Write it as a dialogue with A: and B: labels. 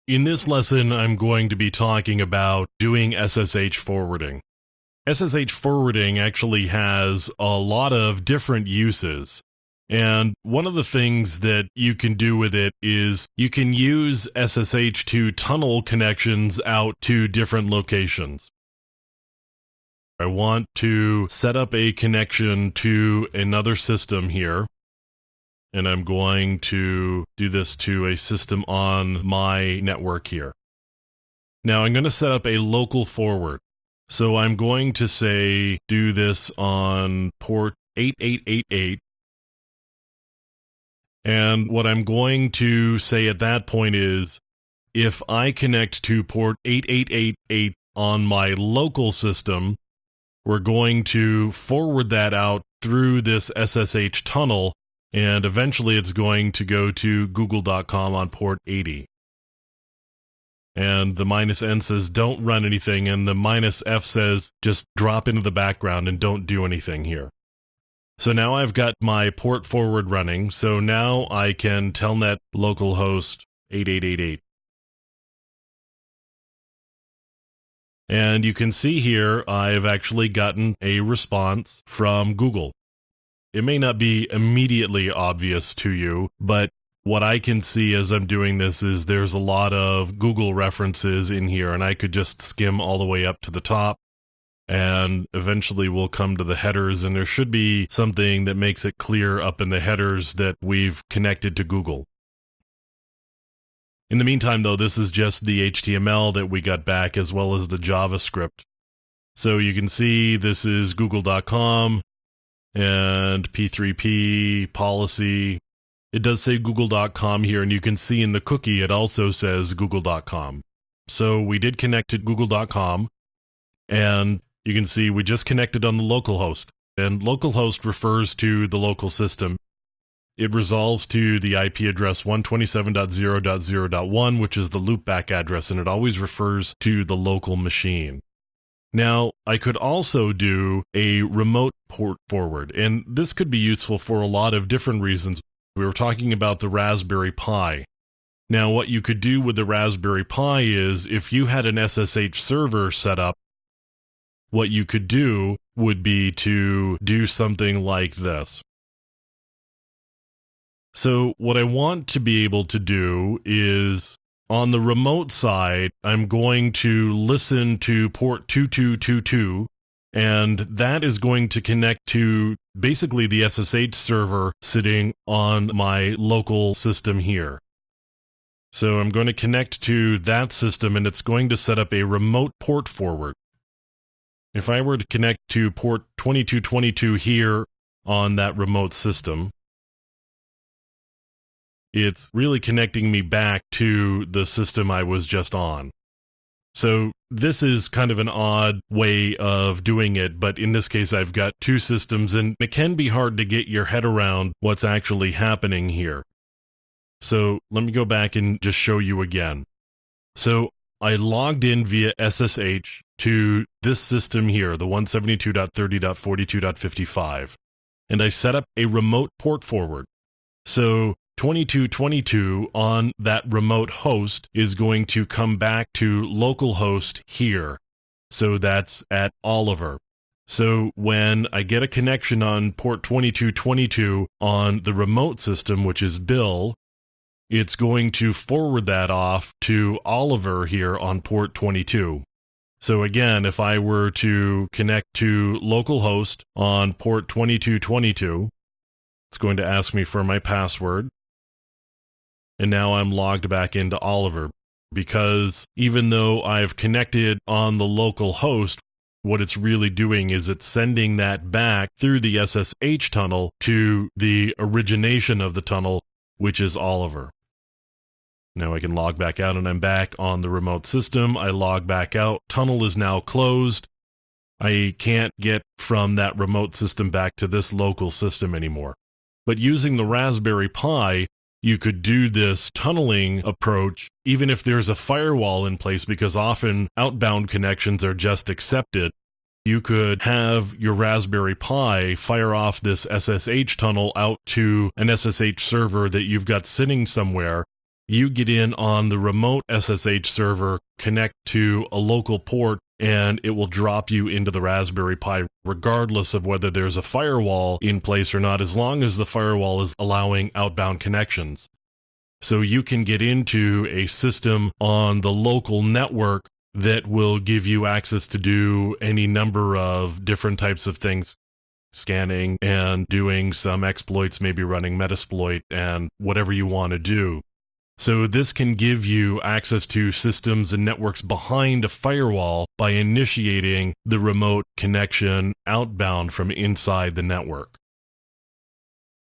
A: In this lesson, I'm going to be talking about doing SSH forwarding. SSH forwarding actually has a lot of different uses. And one of the things that you can do with it is you can use SSH to tunnel connections out to different locations. I want to set up a connection to another system here. And I'm going to do this to a system on my network here. Now I'm going to set up a local forward. So I'm going to say do this on port 8888. And what I'm going to say at that point is, if I connect to port 8888 on my local system, we're going to forward that out through this SSH tunnel. And eventually it's going to go to google.com on port 80. And the -N says don't run anything, and the -F says just drop into the background and don't do anything here. So now I've got my port forward running, so now I can telnet localhost 8888. And you can see here I've actually gotten a response from Google. It may not be immediately obvious to you, but what I can see as I'm doing this is there's a lot of Google references in here, and I could just skim all the way up to the top, and eventually we'll come to the headers, and there should be something that makes it clear up in the headers that we've connected to Google. In the meantime, though, this is just the HTML that we got back as well as the JavaScript. So you can see this is google.com. And P3P, policy. It does say google.com here, and you can see in the cookie it also says google.com. So we did connect to google.com, and you can see we just connected on the localhost. And localhost refers to the local system. It resolves to the IP address 127.0.0.1, which is the loopback address, and it always refers to the local machine. Now, I could also do a remote port forward, and this could be useful for a lot of different reasons. We were talking about the Raspberry Pi. Now, what you could do with the Raspberry Pi is, if you had an SSH server set up, what you could do would be to do something like this. So, what I want to be able to do is, on the remote side, I'm going to listen to port 2222, and that is going to connect to basically the SSH server sitting on my local system here. So I'm going to connect to that system, and it's going to set up a remote port forward. If I were to connect to port 2222 here on that remote system, it's really connecting me back to the system I was just on. So this is kind of an odd way of doing it, but in this case I've got two systems, and it can be hard to get your head around what's actually happening here. So let me go back and just show you again. So I logged in via SSH to this system here, the 172.30.42.55, and I set up a remote port forward. So 2222 on that remote host is going to come back to localhost here. So that's at Oliver. So when I get a connection on port 2222 on the remote system, which is Bill, it's going to forward that off to Oliver here on port 22. So again, if I were to connect to localhost on port 2222, it's going to ask me for my password. And now I'm logged back into Oliver, because even though I've connected on the local host, what it's really doing is it's sending that back through the SSH tunnel to the origination of the tunnel, which is Oliver. Now I can log back out, and I'm back on the remote system. I log back out. Tunnel is now closed. I can't get from that remote system back to this local system anymore. But using the Raspberry Pi, you could do this tunneling approach even if there's a firewall in place, because often outbound connections are just accepted. You could have your Raspberry Pi fire off this SSH tunnel out to an SSH server that you've got sitting somewhere, you get in on the remote SSH server, connect to a local port, and it will drop you into the Raspberry Pi regardless of whether there's a firewall in place or not, as long as the firewall is allowing outbound connections. So you can get into a system on the local network that will give you access to do any number of different types of things, scanning and doing some exploits, maybe running Metasploit and whatever you want to do. So this can give you access to systems and networks behind a firewall by initiating the remote connection outbound from inside the network.